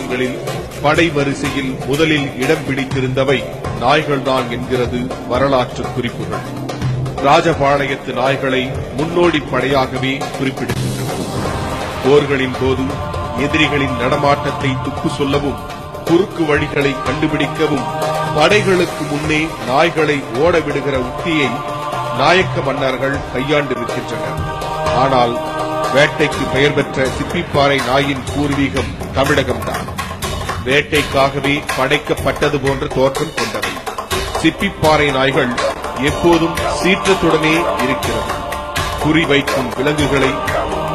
காலங்களில் படை வரிசையில் முதலில் இடம் பிடித்திருந்தவை நாய்கள்தான் என்கிறது வரலாற்று குறிப்புகள். ராஜபாளையத்து நாய்களை முன்னோடி படையாகவே குறிப்பிடுகின்றன. போர்களின் போது எதிரிகளின் நடமாட்டத்தை துப்பு சொல்லவும், குறுக்கு வழிகளை கண்டுபிடிக்கவும் படைகளுக்கு முன்னே நாய்களை ஓடவிடுகிற உத்தியை நாயக்க மன்னர்கள் கையாண்டிருக்கின்றனர். ஆனால் வேட்டைக்கு பெயர் பெற்ற சிப்பிப்பாறை நாயின் பூர்வீகம் தமிழகம்தான். வேட்டைக்காகவே படைக்கப்பட்டது போன்ற தோற்றம் கொண்டவை. சிப்பிப்பாறை நாய்கள் எப்போதும் சீற்றத்துடனே இருக்கிறது. குறிவைக்கும் விலங்குகளை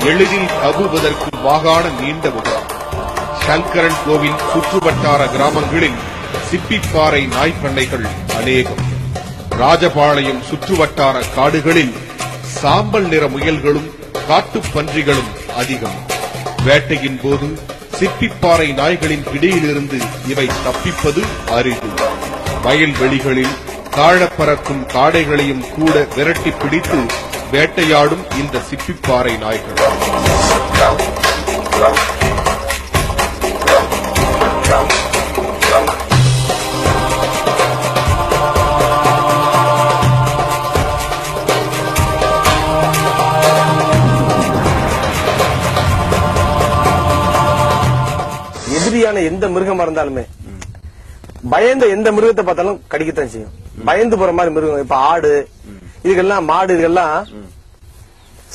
எளிதில் கவுவதற்கு வாகான நீண்ட முகம். சங்கரன் கோவில் சுற்றுவட்டார கிராமங்களில் சிப்பிப்பாறை நாய்ப்பண்ணைகள் அநேகம். ராஜபாளையம் சுற்றுவட்டார காடுகளில் சாம்பல் நிற முயல்களும் காட்டுப்பன்றிகளும் அதிகம். வேட்டையின் போது சிப்பிப்பாறை நாய்களின் இடையிலிருந்து இவை தப்பிப்பது அரிது. வயல்வெளிகளில் தாழப்பறக்கும் காடைகளையும் கூட விரட்டி பிடித்து வேட்டையாடும் இந்த சிப்பிப்பாறை நாய்கள். எதிரியான எந்த மிருகமா இருந்தாலுமே பயந்த எந்த மிருகத்தை பார்த்தாலும் கடிக்கத்தான் செய்யும். பயந்து போற மாதிரி மிருகம், இப்ப ஆடு இதுக்கெல்லாம், மாடு இதுக்கெல்லாம்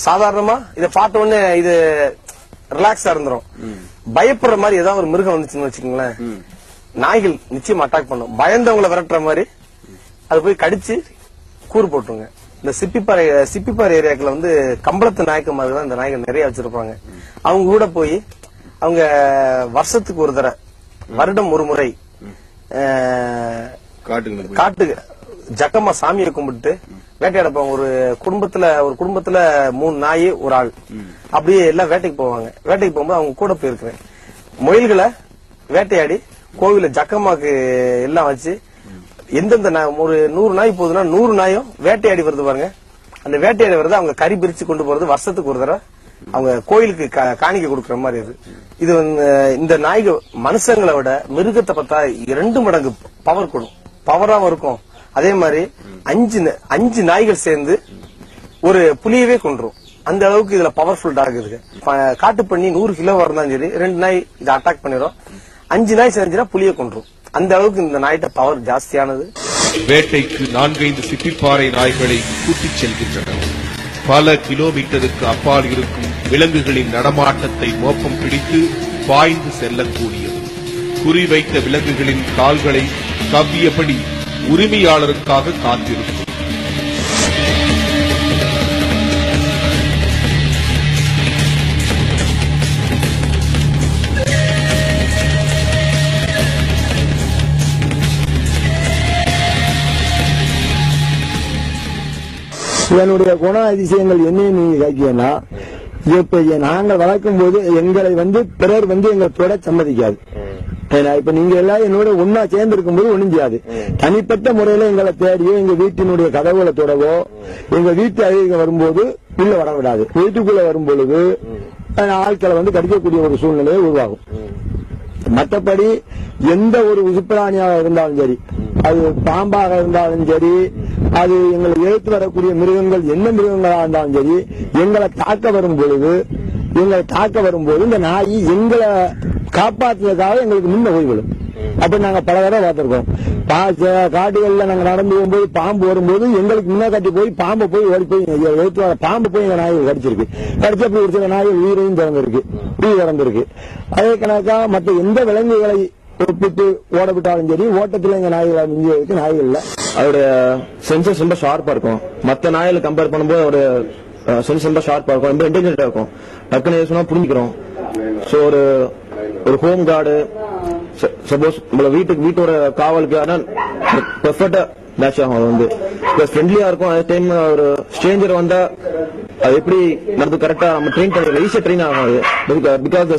சாதாரணமா இதை பார்த்த உடனே இது ரிலாக்ஸா இருந்துரும். பயப்படுற மாதிரி ஏதாவது ஒரு மிருகம் வந்துச்சுன்னு வச்சுக்கோங்களேன், நாய்கள் நிச்சயம் அட்டாக் பண்ணும். பயந்தவங்களை விரட்டுற மாதிரி அது போய் கடிச்சு கூறு போட்டுருங்க. இந்த சிப்பிப்பாறை ஏரியாக்கள் வந்து கம்பளத்து நாய்க்கு மாதிரி தான் இந்த நாய்கள் நிறைய வச்சிருப்பாங்க. அவங்க கூட போய் அவங்க வருஷத்துக்கு ஒரு தடவை, வருடம் ஒரு முறை காட்டுக்கு ஜக்கமா சாமியை கும்பிட்டு வேட்டையாட போவாங்க. ஒரு குடும்பத்துல 3 நாய் ஒரு ஆள் அப்படியே எல்லாம் வேட்டைக்கு போவாங்க. வேட்டைக்கு போகும்போது அவங்க கூட போயிருக்கிறேன். முயல்களை வேட்டையாடி கோவில ஜக்கமாக்கு எல்லாம் வச்சு எந்தெந்த ஒரு 100 நாய் போகுதுன்னா 100 நாயும் வேட்டையாடி வருது பாருங்க. அந்த வேட்டையாடி வருது அவங்க கறி பிரிச்சு கொண்டு போறது வருஷத்துக்கு ஒரு தடவை அவங்க கோயிலுக்கு காணிக்கை கொடுக்கற மாதிரி இது. இந்த நாய்கள் மனுஷங்களை விட மிருகத்தை பார்த்தா 2 மடங்கு பவராவும் இருக்கும். அதே மாதிரி 5 நாய்கள் சேர்ந்து ஒரு புலியவே கொன்றும். அந்த அளவுக்கு இதுல பவர்ஃபுல் டாக் இருக்கு. காட்டு பண்ணி 100 கிலோ இருந்தாலும் சரி 2 நாய் இதை அட்டாக் பண்ணிடும். 5 நாய் செஞ்சுன்னா புலிய கொன்றும். அந்த அளவுக்கு இந்த நாய்கிட்ட பவர் ஜாஸ்தியானது. வேட்டைக்கு 4-5 சிப்பிப்பாறை நாய்களை கூட்டிச் செல்கின்றன. பல கிலோமீட்டருக்கு அப்பால் இருக்கும் விலங்குகளின் நடமாட்டத்தை மோப்பம் பிடித்து பாய்ந்து செல்லக்கூடியது. குறிவைத்த விலங்குகளின் கால்களை கவ்வியபடி உரிமையாளருக்காக காத்திருக்கும். இதனுடைய குண அதிசயங்கள் என்னன்னு நீங்க கேட்கீங்கன்னா, இப்ப நாங்கள் வளர்க்கும் போது எங்களை பிறர் எங்களை தொட சம்மதிக்காது. இப்ப நீங்க எல்லாம் என்னோட ஒன்னா சேர்ந்து இருக்கும் போது ஒண்ணும் செய்யாது. தனிப்பட்ட முறையில எங்களை தேடியோ எங்க வீட்டினுடைய கதவுகளை தொடவோ எங்க வீட்டு அருகே வரும்போது உள்ள வர விடாது. வீட்டுக்குள்ள வரும் பொழுது ஆட்களை கடிக்கக்கூடிய ஒரு சூழ்நிலையை உருவாகும். மற்றபடி எந்த ஒரு உசுப்பிராணியாக இருந்தாலும் சரி, அது பாம்பாக இருந்தாலும் சரி, அது எங்களை எழுத்து வரக்கூடிய மிருகங்கள் என்ன மிருகங்களாக இருந்தாலும் சரி, எங்களை தாக்க வரும்போது இந்த நாய் எங்களை காப்பாற்றுவதற்காக எங்களுக்கு முன்ன ஓய்விடும். அப்ப நாங்க பல தடவை பார்த்திருக்கோம். காட்டுகள்ல நாங்க நடந்து போகும்போது பாம்பு வரும்போது எங்களுக்கு முன்ன கட்டி போய் பாம்பை போய் ஓடி போய் எழுத்து வர பாம்பு போய் எங்க நாய்கள் கடிச்சிருக்கு. கடிச்சப்படி ஒரு சில நாய்கள் உயிரையும் திறந்திருக்கு. அதே கணக்கா மற்ற எந்த விலங்குகளை ஒப்பிட்டு ஓட விட்டாலும் சரி, ஓட்டத்தில் எங்க நாய்களை மிஞ்சுவதற்கு நாய்கள் இல்ல. அதோட சென்சஸ் ரொம்ப ஷார்ப்பா இருக்கும். மற்ற நாய்களை கம்பேர் பண்ணும்போது அதோட சென்ஸ் ரொம்ப ஷார்ப்பா இருக்கும், ரொம்ப இன்டெலிஜென்டா இருக்கும். டக்குன்னு சொன்னா புரிஞ்சுக்கிறோம். சோ ஒரு ஹோம் கார்டு, சப்போஸ் உங்களை வீட்டோட காவலுக்கு பெர்ஃபெக்டா மேட்ச் ஆகும். அது ஃப்ரெண்ட்லியா இருக்கும். அதே டைம் ஒரு ஸ்ட்ரேஞ்சர் வந்தா அது எப்படி நடந்து கரெக்டா நம்ம ட்ரெயின் பண்ண ஈஸியா ட்ரெயின் ஆகும். பிகாஸ்